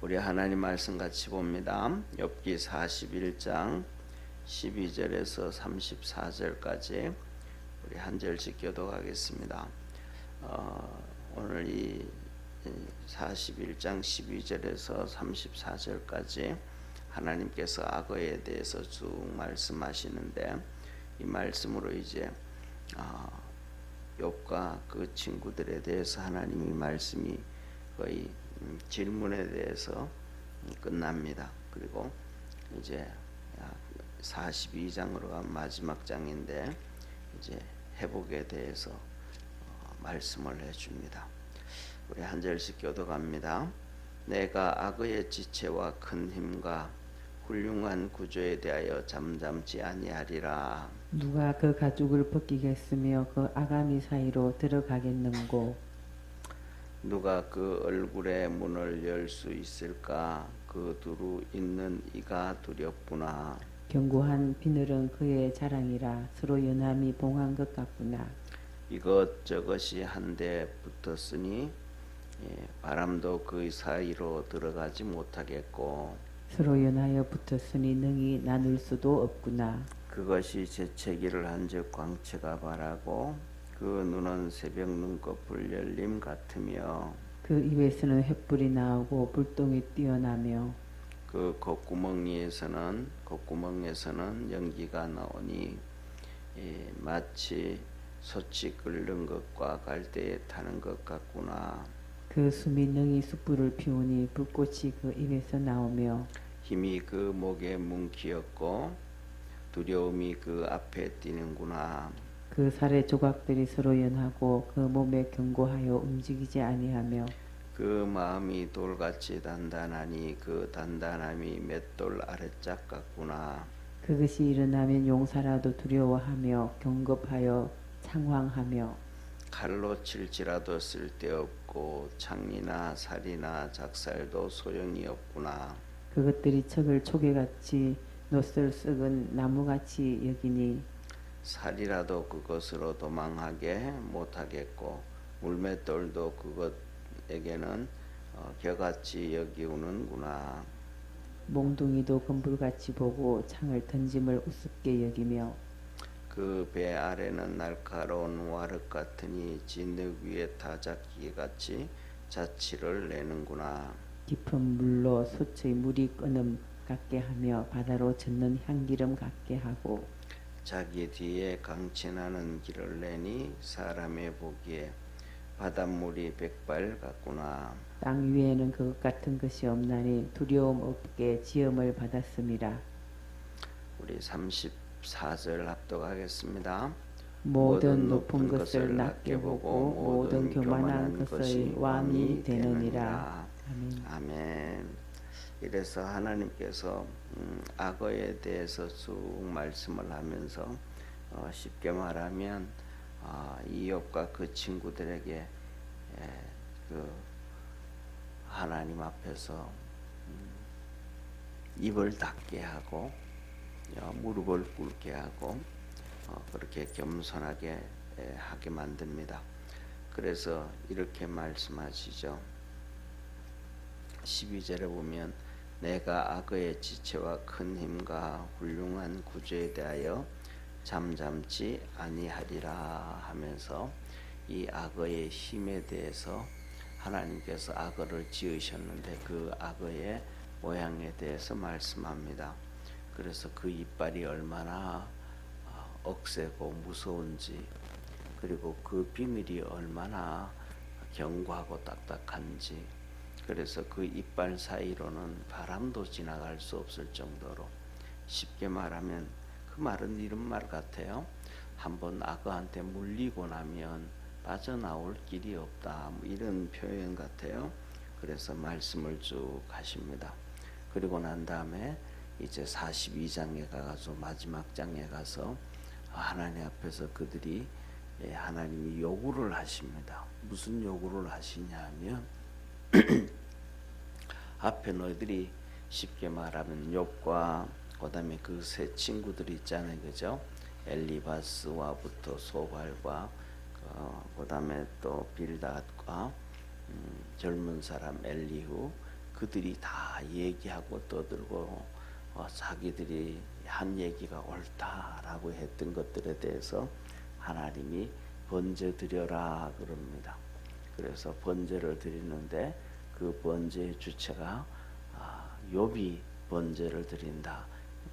우리 하나님 말씀 같이 봅니다. 욥기 41장 12절에서 34절까지 우리 한 절씩 교독하겠습니다. 오늘 이 41장 12절에서 34절까지 하나님께서 악어에 대해서 쭉 말씀하시는데, 이 말씀으로 이제 욥과 그 친구들에 대해서 하나님의 말씀이 거의 질문에 대해서 끝납니다. 그리고 이제 42장으로 간 마지막 장인데 이제 회복에 대해서 말씀을 해줍니다. 우리 한 절씩 교독합니다. 내가 악의 지체와 큰 힘과 훌륭한 구조에 대하여 잠잠지 아니하리라. 누가 그 가죽을 벗기겠으며 그 아가미 사이로 들어가겠는고. 누가 그 얼굴의 문을 열 수 있을까? 그 두루 있는 이가 두렵구나. 견고한 비늘은 그의 자랑이라. 서로 연함이 봉한 것 같구나. 이것저것이 한데 붙었으니 바람도 그 사이로 들어가지 못하겠고. 서로 연하여 붙었으니 능히 나눌 수도 없구나. 그것이 재채기를 한즉 광채가 바라고 그 눈은 새벽 눈꺼풀 열림 같으며 그 입에서는 횃불이 나오고 불똥이 뛰어나며 그 콧구멍에서는 연기가 나오니 마치 솥이 끓는 것과 갈대에 타는 것 같구나. 그 숨이 능히 숯불을 피우니 불꽃이 그 입에서 나오며 힘이 그 목에 뭉키었고 두려움이 그 앞에 뛰는구나. 그 살의 조각들이 서로 연하고 그 몸에 견고하여 움직이지 아니하며 그 마음이 돌같이 단단하니 그 단단함이 맷돌 아래짝 같구나. 그것이 일어나면 용사라도 두려워하며 경겁하여 창황하며 칼로 칠지라도 쓸데없고 창이나 살이나 작살도 소용이 없구나. 그것들이 척을 초계같이 놋을 썩은 나무같이 여기니 살이라도 그것으로 도망하게 못하겠고 물맷돌도 그것에게는 겨같이 여기우는구나. 몽둥이도 검불같이 보고 창을 던짐을 우습게 여기며 그 배 아래는 날카로운 와륵 같으니 진흙 위에 타작기같이 자취를 내는구나. 깊은 물로 솥의 물이 끄는 같게 하며 바다로 젖는 향기름 같게 하고 자기 뒤에 강진하는 길을 내니 사람의 보기에 바닷물이 백발 같구나. 땅 위에는 그것 같은 것이 없나니 두려움 없게 지음을 받았음이라. 우리 34절 합독하겠습니다. 모든 높은 것을 낮게 보고 모든 교만한 것의 왕이 되느니라. 아멘. 아멘. 이래서 하나님께서 악어에 대해서 쭉 말씀을 하면서 쉽게 말하면 이욥과 그 친구들에게 그 하나님 앞에서 입을 닫게 하고 무릎을 꿇게 하고 그렇게 겸손하게 하게 만듭니다. 그래서 이렇게 말씀하시죠. 12절에 보면 내가 악어의 지체와 큰 힘과 훌륭한 구조에 대하여 잠잠지 아니하리라 하면서 이 악어의 힘에 대해서 하나님께서 악어를 지으셨는데 그 악어의 모양에 대해서 말씀합니다. 그래서 그 이빨이 얼마나 억세고 무서운지, 그리고 그 비밀이 얼마나 견고하고 딱딱한지, 그래서 그 이빨 사이로는 바람도 지나갈 수 없을 정도로, 쉽게 말하면 그 말은 이런 말 같아요. 한번 악어한테 물리고 나면 빠져나올 길이 없다, 이런 표현 같아요. 그래서 말씀을 쭉 하십니다. 그리고 난 다음에 이제 42장에 가서 마지막 장에 가서 하나님 앞에서 그들이 하나님이 요구를 하십니다. 무슨 요구를 하시냐 하면 앞에 너희들이 쉽게 말하면 욥과 그다음에 그 세 친구들 있잖아요, 그죠? 엘리바스와부터 소발과 그다음에 또 빌닷과 젊은 사람 엘리후, 그들이 다 얘기하고 떠들고 자기들이 한 얘기가 옳다라고 했던 것들에 대해서 하나님이 번제 드려라 그럽니다. 그래서 번제를 드리는데 그 번제의 주체가 욥이 번제를 드린다.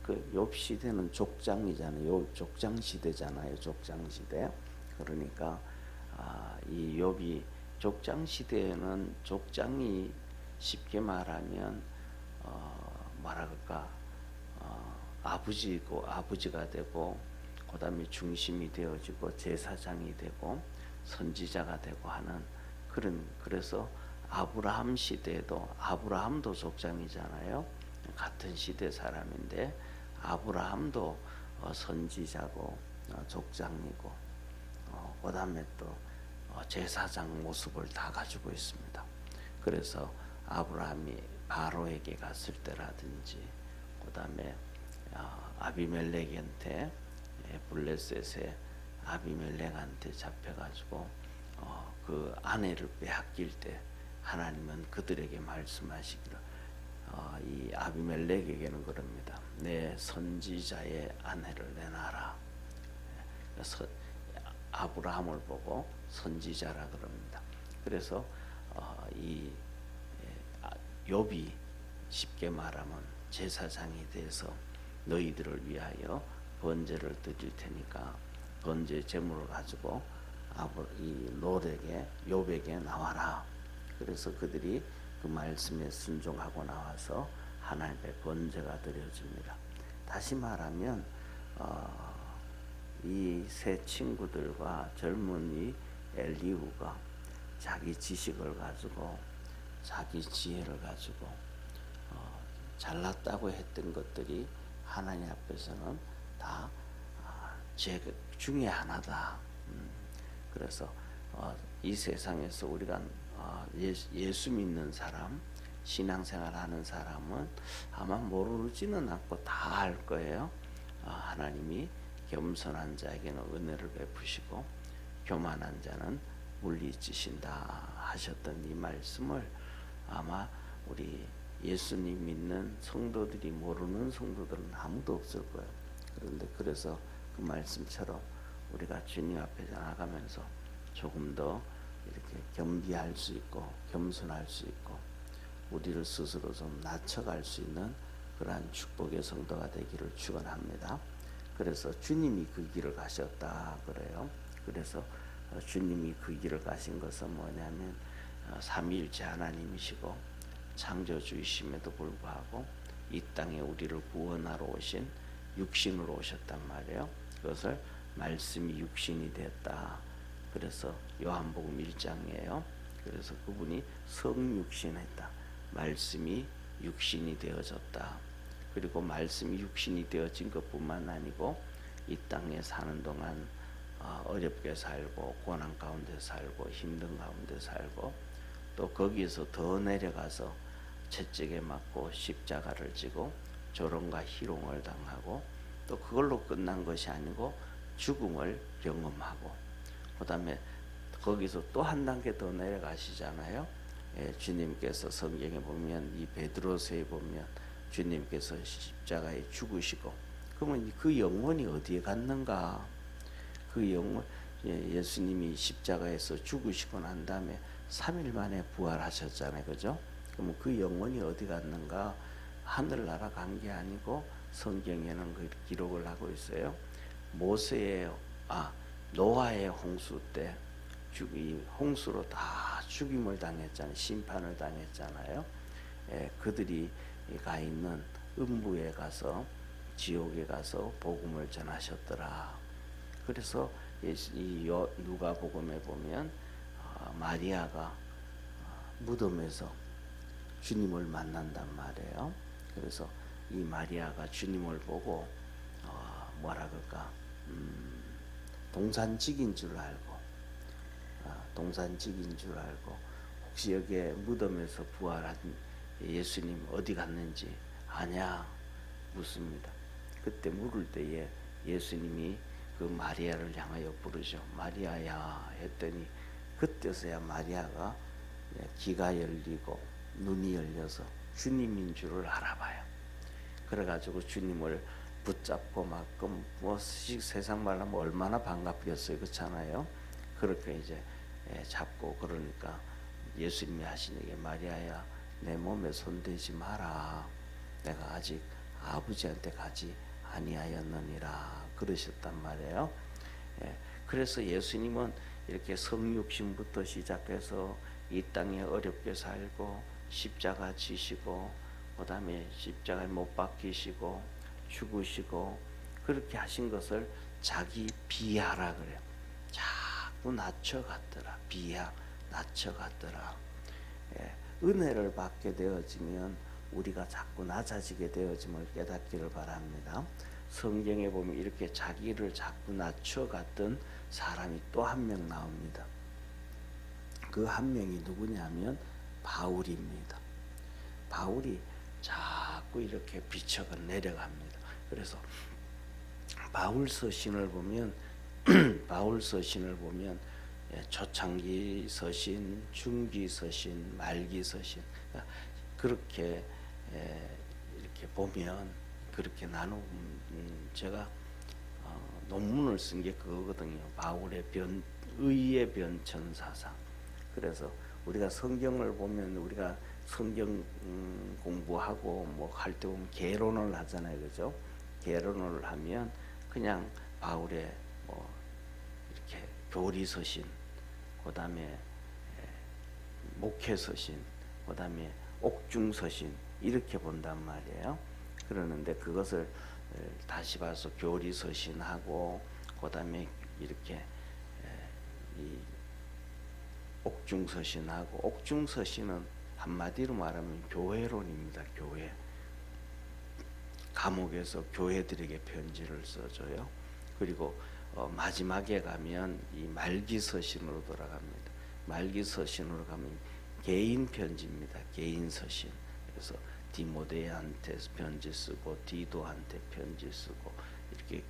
그 욥 시대는 족장이잖아요. 족장 시대잖아요. 족장 시대. 그러니까 이 욥이 족장 시대에는 족장이 쉽게 말하면 아버지고 아버지가 되고 그다음에 중심이 되어지고 제사장이 되고 선지자가 되고 하는 그래서 아브라함 시대에도 아브라함도 족장이잖아요. 같은 시대 사람인데 아브라함도 선지자고 족장이고 그다음에 또 제사장 모습을 다 가지고 있습니다. 그래서 아브라함이 바로에게 갔을 때라든지 그다음에 아비멜렉한테 블레셋의 아비멜렉한테 잡혀가지고 그 아내를 빼앗길 때 하나님은 그들에게 말씀하시기를 이 아비멜렉에게는 그럽니다. 내 선지자의 아내를 내놔라. 그래서 아브라함을 보고 선지자라 그럽니다. 그래서 이 욥이 쉽게 말하면 제사장이 돼서 너희들을 위하여 번제를 드릴 테니까 번제 제물을 가지고 이 욥에게 나와라. 그래서 그들이 그 말씀에 순종하고 나와서 하나님의 번제가 드려집니다. 다시 말하면 이 세 친구들과 젊은이 엘리후가 자기 지식을 가지고 자기 지혜를 가지고 잘났다고 했던 것들이 하나님 앞에서는 다 죄 중에 하나다. 그래서 이 세상에서 우리가 예수 믿는 사람, 신앙생활 하는 사람은 아마 모르지는 않고 다 알 거예요. 하나님이 겸손한 자에게는 은혜를 베푸시고 교만한 자는 물리치신다 하셨던 이 말씀을 아마 우리 예수님 믿는 성도들이 모르는 성도들은 아무도 없을 거예요. 그런데 그래서 그 말씀처럼 우리가 주님 앞에 나가면서 조금 더 이렇게 겸비할 수 있고 겸손할 수 있고 우리를 스스로 좀 낮춰갈 수 있는 그러한 축복의 성도가 되기를 축원합니다. 그래서 주님이 그 길을 가셨다 그래요. 그래서 주님이 그 길을 가신 것은 뭐냐면 삼위일체 하나님이시고 창조주이심에도 불구하고 이 땅에 우리를 구원하러 오신 육신으로 오셨단 말이에요. 그것을 말씀이 육신이 됐다. 그래서 요한복음 1장이에요. 그래서 그분이 성육신했다. 말씀이 육신이 되어졌다. 그리고 말씀이 육신이 되어진 것뿐만 아니고 이 땅에 사는 동안 어렵게 살고 고난 가운데 살고 힘든 가운데 살고 또 거기에서 더 내려가서 채찍에 맞고 십자가를 지고 조롱과 희롱을 당하고 또 그걸로 끝난 것이 아니고 죽음을 경험하고 그 다음에 거기서 또 한 단계 더 내려가시잖아요. 주님께서 성경에 보면 이 베드로서에 보면 주님께서 십자가에 죽으시고 그러면 그 영혼이 어디에 갔는가? 그 영혼 예수님이 십자가에서 죽으시고 난 다음에 3일 만에 부활하셨잖아요. 그죠? 그러면 그 영혼이 어디 갔는가? 하늘나라 간 게 아니고 성경에는 그 기록을 하고 있어요. 노아의 홍수 때 홍수로 다 죽임을 당했잖아요. 심판을 당했잖아요. 그들이 가 있는 음부에 가서 지옥에 가서 복음을 전하셨더라. 그래서 이 누가복음에 보면 마리아가 무덤에서 주님을 만난단 말이에요. 그래서 이 마리아가 주님을 보고 동산직인 줄 알고 혹시 여기에 무덤에서 부활한 예수님 어디 갔는지 아냐 묻습니다. 그때 물을 때에 예수님이 그 마리아를 향하여 부르죠. 마리아야 했더니 그때서야 마리아가 귀가 열리고 눈이 열려서 주님인 줄을 알아봐요. 그래가지고 주님을 붙잡고 막 뭐 세상 말로 하면 얼마나 반갑겠어요, 그렇잖아요. 그렇게 이제 잡고 그러니까 예수님이 하시는 게 마리아야 내 몸에 손대지 마라. 내가 아직 아버지한테 가지 아니하였느니라 그러셨단 말이에요. 그래서 예수님은 이렇게 성육신부터 시작해서 이 땅에 어렵게 살고 십자가 지시고 그 다음에 십자가에 못 박히시고 죽으시고 그렇게 하신 것을 자기 비하라 그래요. 자꾸 낮춰갔더라. 비하 낮춰갔더라. 은혜를 받게 되어지면 우리가 자꾸 낮아지게 되어짐을 깨닫기를 바랍니다. 성경에 보면 이렇게 자기를 자꾸 낮춰갔던 사람이 또 한 명 나옵니다. 그 한 명이 누구냐면 바울입니다. 바울이 자꾸 이렇게 비춰가 내려갑니다. 그래서 바울 서신을 보면 초창기 서신, 중기 서신, 말기 서신 그렇게 이렇게 보면 그렇게 제가 논문을 쓴 게 그거거든요. 바울의 의의 변천 사상. 그래서 우리가 성경을 보면 우리가 성경 공부하고 뭐 할 때 보면 개론을 하잖아요, 그죠? 개론을 하면 그냥 바울의 뭐 이렇게 교리 서신, 그다음에 목회 서신, 그다음에 옥중 서신 이렇게 본단 말이에요. 그러는데 그것을 다시 봐서 교리 서신하고 그다음에 이렇게 이 옥중 서신하고 옥중 서신은 한마디로 말하면 교회론입니다. 교회. 감옥에서 교회들에게 편지를 써줘요. 그리고 마지막에 가면 이 말기 서신으로 돌아갑니다. 말기 서신으로 가면 개인 편지입니다. 개인 서신. 그래서 디모데한테 편지 쓰고 디도한테 편지 쓰고 이렇게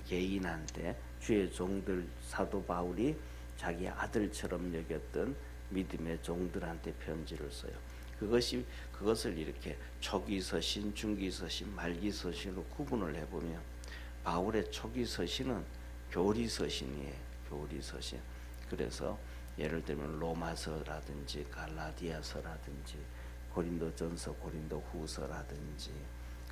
개인한테 주의 종들 사도 바울이 자기 아들처럼 여겼던 믿음의 종들한테 편지를 써요. 그것을 이렇게 초기 서신, 중기 서신, 말기 서신으로 구분을 해보면 바울의 초기 서신은 교리 서신이에요. 교리 서신. 그래서 예를 들면 로마서라든지 갈라디아서라든지 고린도전서, 고린도후서라든지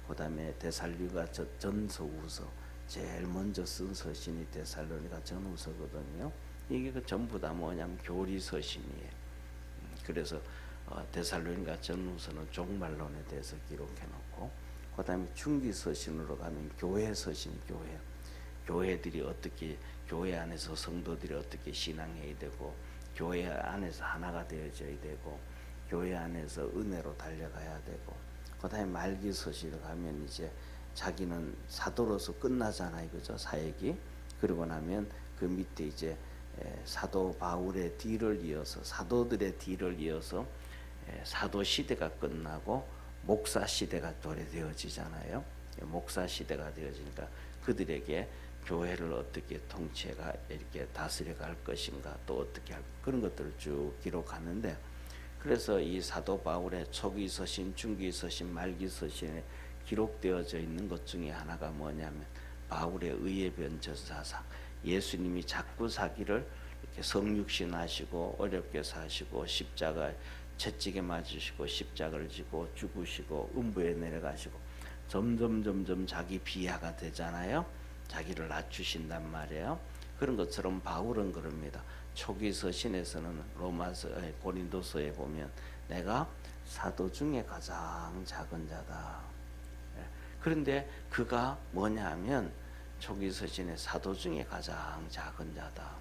그다음에 데살로니가 전서후서 제일 먼저 쓴 서신이 데살로니가 전후서거든요. 이게 전부 다 뭐냐면 교리 서신이에요. 그래서 데살로니가 전후서는 종말론에 대해서 기록해놓고 그다음에 중기 서신으로 가면 교회 서신, 교회들이 어떻게 교회 안에서 성도들이 어떻게 신앙해야 되고 교회 안에서 하나가 되어져야 되고 교회 안에서 은혜로 달려가야 되고 그다음에 말기 서신으로 가면 이제 자기는 사도로서 끝나잖아요, 그죠? 사역이. 그러고 나면 그 밑에 이제 사도 바울의 뒤를 이어서 사도들의 뒤를 이어서 사도 시대가 끝나고 목사 시대가 도래되어지잖아요. 목사 시대가 되어지니까 그들에게 교회를 어떻게 통치가 이렇게 다스려갈 것인가 또 어떻게 할 그런 것들을 쭉 기록하는데 그래서 이 사도 바울의 초기 서신, 중기 서신, 말기 서신에 기록되어져 있는 것 중에 하나가 뭐냐면 바울의 의의 변천 사상. 예수님이 자꾸 자기를 이렇게 성육신 하시고 어렵게 사시고 십자가 채찍에 맞으시고 십자가를 지고 죽으시고 음부에 내려가시고 점점 자기 비하가 되잖아요. 자기를 낮추신단 말이에요. 그런 것처럼 바울은 그럽니다. 초기 서신에서는 고린도서에 보면 내가 사도 중에 가장 작은 자다. 그런데 그가 뭐냐 하면 초기 서신의 사도 중에 가장 작은 자다.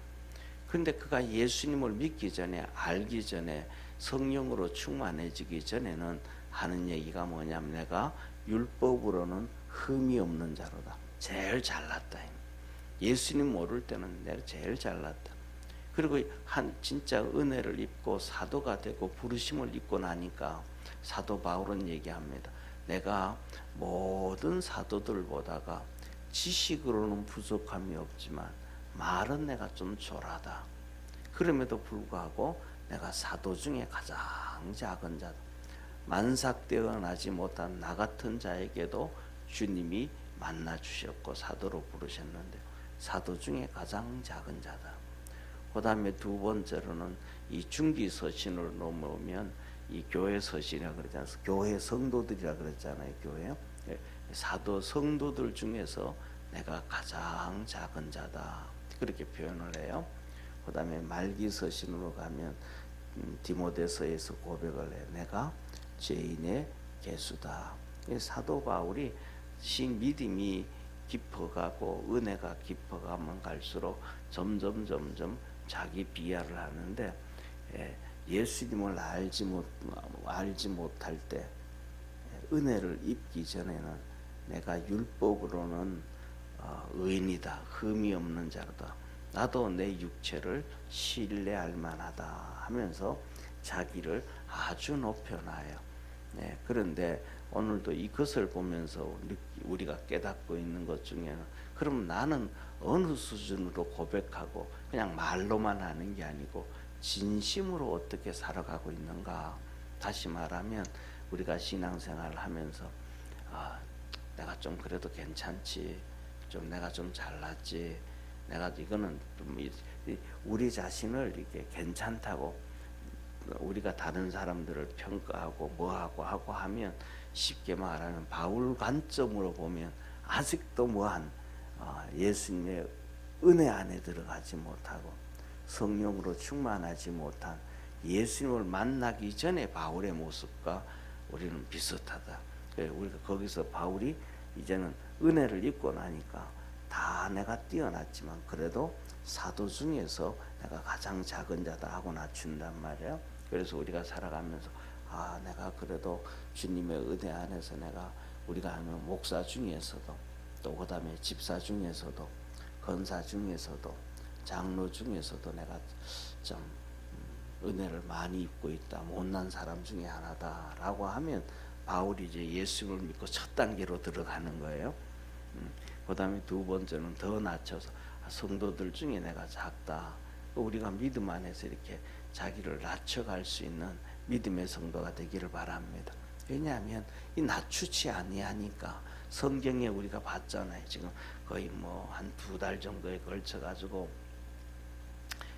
그런데 그가 예수님을 믿기 전에 알기 전에 성령으로 충만해지기 전에는 하는 얘기가 뭐냐면 내가 율법으로는 흠이 없는 자로다. 제일 잘났다. 예수님 모를 때는 내가 제일 잘났다. 그리고 진짜 은혜를 입고 사도가 되고 부르심을 입고 나니까 사도 바울은 얘기합니다. 내가 모든 사도들보다가 지식으로는 부족함이 없지만 말은 내가 좀 졸하다. 그럼에도 불구하고 내가 사도 중에 가장 작은 자다. 만삭되어 나지 못한 나 같은 자에게도 주님이 만나 주셨고 사도로 부르셨는데 사도 중에 가장 작은 자다. 그 다음에 두 번째로는 이 중기 서신으로 넘어오면 이 교회 서신이라 그러지 않습니까? 교회 성도들이라 그랬잖아요. 교회 사도 성도들 중에서 내가 가장 작은 자다. 그렇게 표현을 해요. 그 다음에 말기 서신으로 가면 디모데서에서 고백을 해. 내가 죄인의 개수다. 사도 바울이 믿음이 깊어가고 은혜가 깊어가면 갈수록 점점 자기 비하를 하는데 예수님을 알지 못할 때 은혜를 입기 전에는 내가 율법으로는 의인이다, 흠이 없는 자로다. 나도 내 육체를 신뢰할 만하다 하면서 자기를 아주 높여놔요. 그런데 오늘도 이것을 보면서 우리가 깨닫고 있는 것 중에는 그럼 나는 어느 수준으로 고백하고 그냥 말로만 하는 게 아니고 진심으로 어떻게 살아가고 있는가. 다시 말하면 우리가 신앙생활을 하면서 내가 좀 그래도 괜찮지, 좀 내가 좀 잘났지, 내가 이거는 좀 우리 자신을 이렇게 괜찮다고 우리가 다른 사람들을 평가하고 뭐하고 하면 쉽게 말하면 바울 관점으로 보면 아직도 예수님의 은혜 안에 들어가지 못하고 성령으로 충만하지 못한 예수님을 만나기 전에 바울의 모습과 우리는 비슷하다. 우리가 거기서 바울이 이제는 은혜를 입고 나니까 다 내가 뛰어났지만 그래도 사도 중에서 내가 가장 작은 자다 하고 낮춘단 말이에요. 그래서 우리가 살아가면서 내가 그래도 주님의 은혜 안에서 우리가 하는 목사 중에서도 또 그 다음에 집사 중에서도 권사 중에서도 장로 중에서도 내가 좀 은혜를 많이 입고 있다, 못난 사람 중에 하나다라고 하면 바울이 이제 예수를 믿고 첫 단계로 들어가는 거예요. 그 다음에 두 번째는 더 낮춰서 성도들 중에 내가 작다. 우리가 믿음 안에서 이렇게 자기를 낮춰갈 수 있는 믿음의 성도가 되기를 바랍니다. 왜냐하면 이 낮추지 아니하니까 성경에 우리가 봤잖아요. 지금 거의 한 2달 정도에 걸쳐 가지고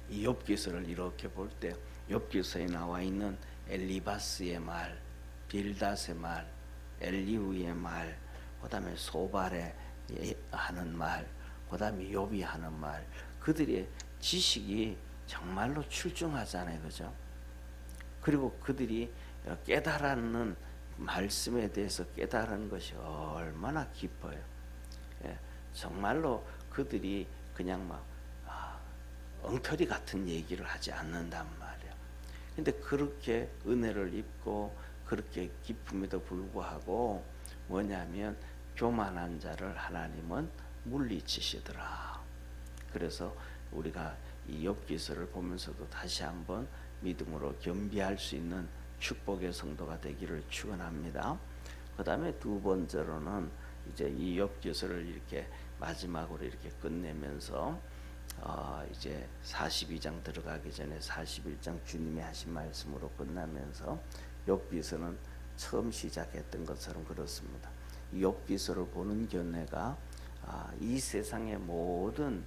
이 욥기서를 이렇게 볼 때 욥기서에 나와 있는 엘리바스의 말, 빌닷의 말, 엘리후의 말, 그다음에 소발의 하는 말, 그다음에 욥이 하는 말, 그들의 지식이 정말로 출중하잖아요, 그죠? 그리고 그들이 깨달았는 말씀에 대해서 깨달은 것이 얼마나 깊어요. 정말로 그들이 그냥 엉터리 같은 얘기를 하지 않는단 말이에요. 근데 그렇게 은혜를 입고 그렇게 기쁨에도 불구하고 뭐냐면 교만한 자를 하나님은 물리치시더라. 그래서 우리가 이 욥기서를 보면서도 다시 한번 믿음으로 겸비할 수 있는 축복의 성도가 되기를 축원합니다. 그 다음에 두 번째로는 이제 이 욥기서를 이렇게 마지막으로 이렇게 끝내면서 이제 42장 들어가기 전에 41장 주님이 하신 말씀으로 끝나면서 욥기서는 처음 시작했던 것처럼 그렇습니다. 이 욥기서를 보는 견해가 이 세상의 모든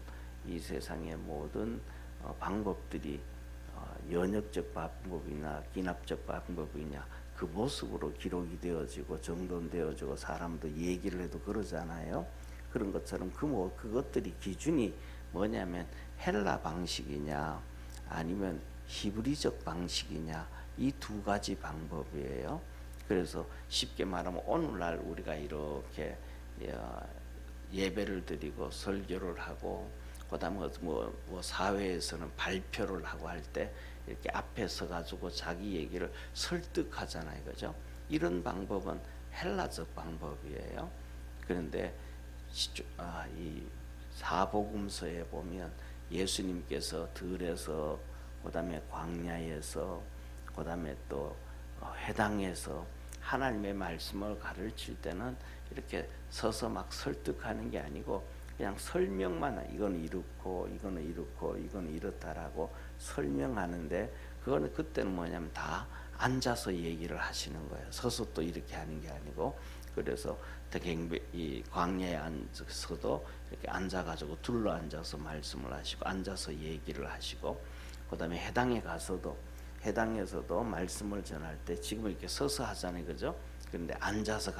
방법들이 연역적 방법이나 기납적 방법이냐 그 모습으로 기록이 되어지고 정돈되어지고 사람도 얘기를 해도 그러잖아요. 그런 것처럼 그것들이 기준이 뭐냐면 헬라 방식이냐 아니면 히브리적 방식이냐 이 두 가지 방법이에요. 그래서 쉽게 말하면 오늘날 우리가 이렇게 예배를 드리고 설교를 하고 그다음에 사회에서는 발표를 하고 할 때 이렇게 앞에 서가지고 자기 얘기를 설득하잖아요, 그죠? 이런 방법은 헬라적 방법이에요. 그런데 이 사복음서에 보면 예수님께서 들에서 그다음에 광야에서 그다음에 또 회당에서 하나님의 말씀을 가르칠 때는 이렇게 서서 막 설득하는 게 아니고 그냥 설명만 이거는 이렇고 이거는 이렇고 이거는 이렇다라고 설명하는데 그거는 그때는 뭐냐면 다 앉아서 얘기를 하시는 거예요. 서서 또 이렇게 하는 게 아니고. 그래서 이 광야에 앉아서도 이렇게 앉아가지고 둘러 앉아서 말씀을 하시고 앉아서 얘기를 하시고, 그다음에 해당에서도 말씀을 전할 때 지금 이렇게 서서 하잖아요, 그죠? 그런데 앉아서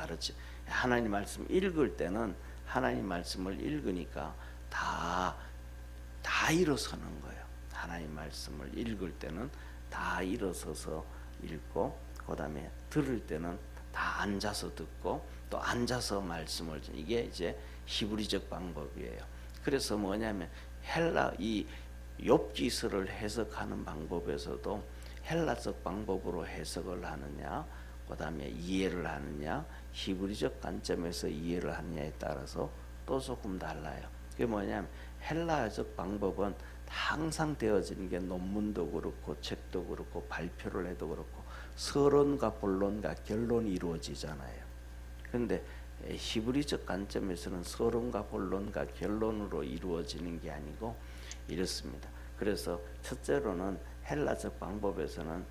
하나님 말씀 읽을 때는 하나님 말씀을 읽으니까 다 일어서는 거예요. 하나님 말씀을 읽을 때는 다 일어서서 읽고, 그다음에 들을 때는 다 앉아서 듣고, 또 앉아서 말씀을 이게 이제 히브리적 방법이에요. 그래서 뭐냐면 이 욥기서를 해석하는 방법에서도 헬라적 방법으로 해석을 하느냐, 그다음에 이해를 하느냐, 히브리적 관점에서 이해를 하느냐에 따라서 또 조금 달라요. 그게 뭐냐면 헬라적 방법은 항상 되어지는 게 논문도 그렇고 책도 그렇고 발표를 해도 그렇고 서론과 본론과 결론이 이루어지잖아요. 그런데 히브리적 관점에서는 서론과 본론과 결론으로 이루어지는 게 아니고 이렇습니다. 그래서 첫째로는 헬라적 방법에서는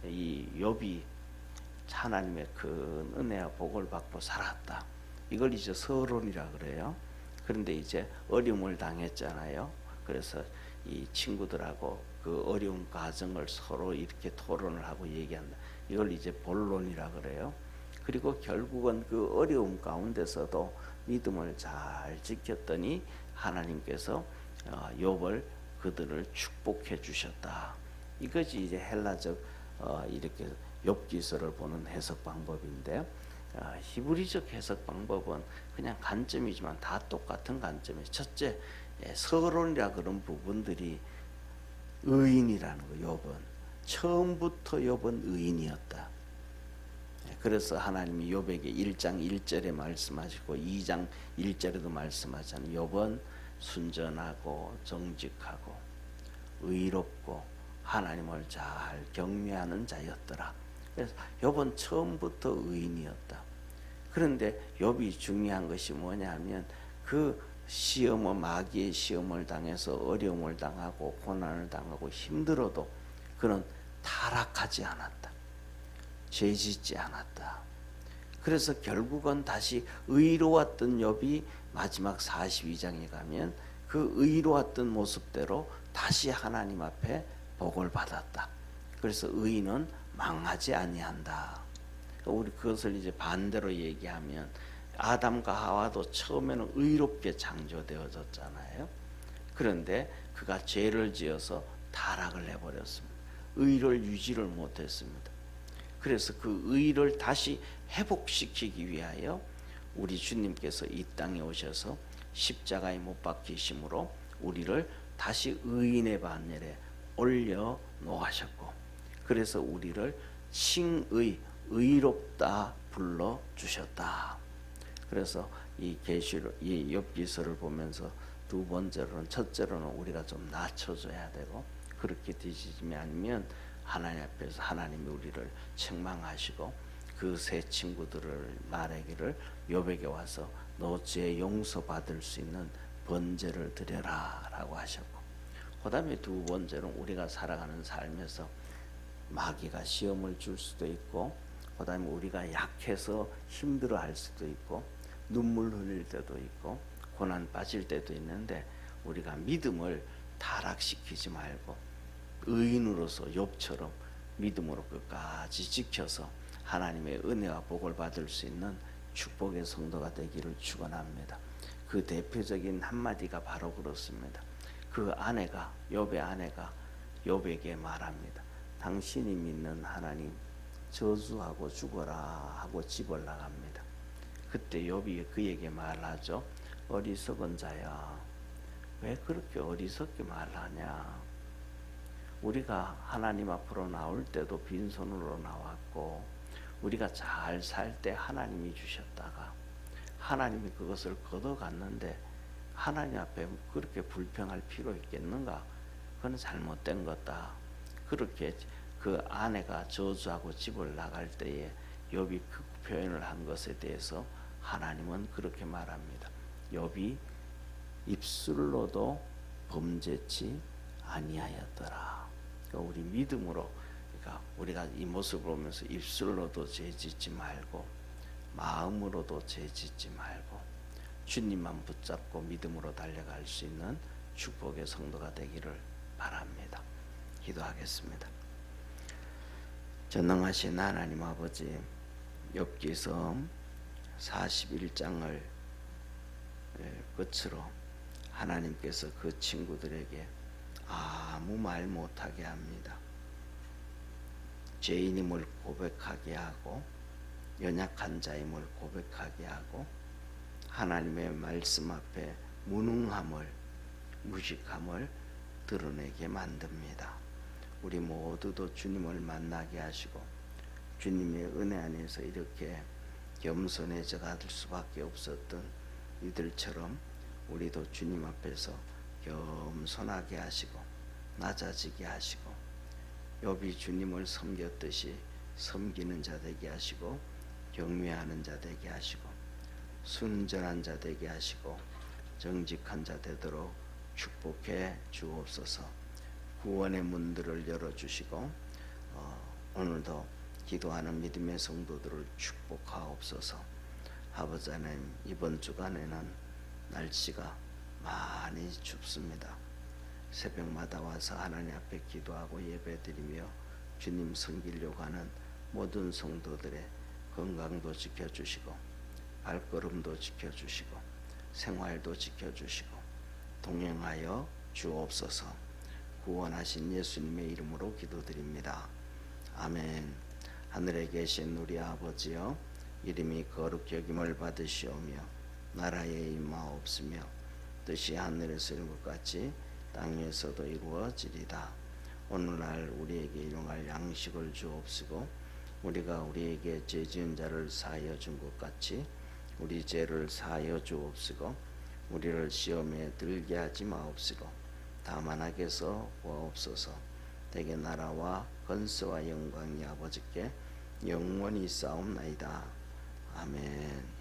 이 욥이 하나님의 큰 은혜와 복을 받고 살았다, 이걸 이제 서론이라 그래요. 그런데 이제 어려움을 당했잖아요. 그래서 이 친구들하고 그 어려운 과정을 서로 이렇게 토론을 하고 얘기한다, 이걸 이제 본론이라 그래요. 그리고 결국은 그 어려움 가운데서도 믿음을 잘 지켰더니 하나님께서 욥을 그들을 축복해 주셨다. 이것이 이제 헬라적 이렇게 욥기서를 보는 해석 방법인데, 히브리적 해석 방법은 그냥 관점이지만 다 똑같은 관점이에요. 첫째, 서론이라 그런 부분들이 의인이라는 거. 욥은 처음부터 욥은 의인이었다. 그래서 하나님이 욥에게 1장 1절에 말씀하시고 2장 1절에도 말씀하잖아요. 욥은 순전하고 정직하고 의롭고 하나님을 잘 경외하는 자였더라. 그래서 욥은 처음부터 의인이었다. 그런데 욥이 중요한 것이 뭐냐면 그 시험을, 마귀의 시험을 당해서 어려움을 당하고 고난을 당하고 힘들어도 그는 타락하지 않았다. 죄짓지 않았다. 그래서 결국은 다시 의로웠던 욥이 마지막 42장에 가면 그 의로웠던 모습대로 다시 하나님 앞에 복을 받았다. 그래서 의인은 망하지 아니한다. 우리 그것을 이제 반대로 얘기하면 아담과 하와도 처음에는 의롭게 창조되어졌잖아요. 그런데 그가 죄를 지어서 타락을 해버렸습니다. 의를 유지를 못했습니다. 그래서 그 의를 다시 회복시키기 위하여 우리 주님께서 이 땅에 오셔서 십자가에 못 박히심으로 우리를 다시 의인의 반열에 올려 놓으셨고, 그래서 우리를 칭의, 의롭다 불러 주셨다. 그래서 이 욥기서를 보면서 두 번째로는, 첫째로는 우리가 좀 낮춰줘야 되고, 그렇게 되시지 않으면 하나님 앞에서 하나님이 우리를 책망하시고 그 세 친구들을 말하기를 욥에게 와서 너 죄 용서받을 수 있는 번제를 드려라 라고 하셨고, 그 다음에 두 번째로는 우리가 살아가는 삶에서 마귀가 시험을 줄 수도 있고, 그 다음에 우리가 약해서 힘들어할 수도 있고, 눈물 흘릴 때도 있고, 고난 빠질 때도 있는데 우리가 믿음을 타락시키지 말고 의인으로서 욥처럼 믿음으로 끝까지 지켜서 하나님의 은혜와 복을 받을 수 있는 축복의 성도가 되기를 축원합니다. 그 대표적인 한마디가 바로 그렇습니다. 그 아내가, 욥의 아내가 욥에게 말합니다. 당신이 믿는 하나님 저주하고 죽어라 하고 집을 나갑니다. 그때 욥이 그에게 말하죠. 어리석은 자야, 왜 그렇게 어리석게 말하냐. 우리가 하나님 앞으로 나올 때도 빈손으로 나왔고, 우리가 잘 살 때 하나님이 주셨다가 하나님이 그것을 걷어갔는데 하나님 앞에 그렇게 불평할 필요 있겠는가? 그건 잘못된 거다. 그렇게 그 아내가 저주하고 집을 나갈 때에 욥이 그 표현을 한 것에 대해서 하나님은 그렇게 말합니다. 욥이 입술로도 범죄치 아니하였더라. 그러니까 우리 믿음으로 그러니까 우리가 이 모습을 보면서 입술로도 죄짓지 말고 마음으로도 죄짓지 말고 주님만 붙잡고 믿음으로 달려갈 수 있는 축복의 성도가 되기를 바랍니다. 기도하겠습니다. 전능하신 하나님 아버지, 욥기서 41장을 끝으로 하나님께서 그 친구들에게 아무 말 못하게 합니다. 죄인임을 고백하게 하고 연약한 자임을 고백하게 하고 하나님의 말씀 앞에 무능함을, 무식함을 드러내게 만듭니다. 우리 모두도 주님을 만나게 하시고 주님의 은혜 안에서 이렇게 겸손해져 갈 수밖에 없었던 이들처럼 우리도 주님 앞에서 겸손하게 하시고 낮아지게 하시고 욥이 주님을 섬겼듯이 섬기는 자 되게 하시고 경외하는 자 되게 하시고 순전한 자 되게 하시고 정직한 자 되도록 축복해 주옵소서. 구원의 문들을 열어주시고 오늘도 기도하는 믿음의 성도들을 축복하옵소서. 아버지 하나님, 이번 주간에는 날씨가 많이 춥습니다. 새벽마다 와서 하나님 앞에 기도하고 예배드리며 주님 섬기려고 하는 모든 성도들의 건강도 지켜주시고 발걸음도 지켜주시고 생활도 지켜주시고 동행하여 주옵소서. 구원하신 예수님의 이름으로 기도드립니다. 아멘. 하늘에 계신 우리 아버지여, 이름이 거룩히 여김을 받으시오며 나라에 임하옵시며 뜻이 하늘에서 이룬 것 같이 땅에서도 이루어지리다. 오늘날 우리에게 일용할 양식을 주옵시고 우리가 우리에게 죄 지은 자를 사하여 준 것 같이 우리 죄를 사하여 주옵시고 우리를 시험에 들게 하지 마옵시고 다만 악에서 구하옵소서. 대개 나라와 권세와 영광이 아버지께 영원히 싸움나이다. 아멘.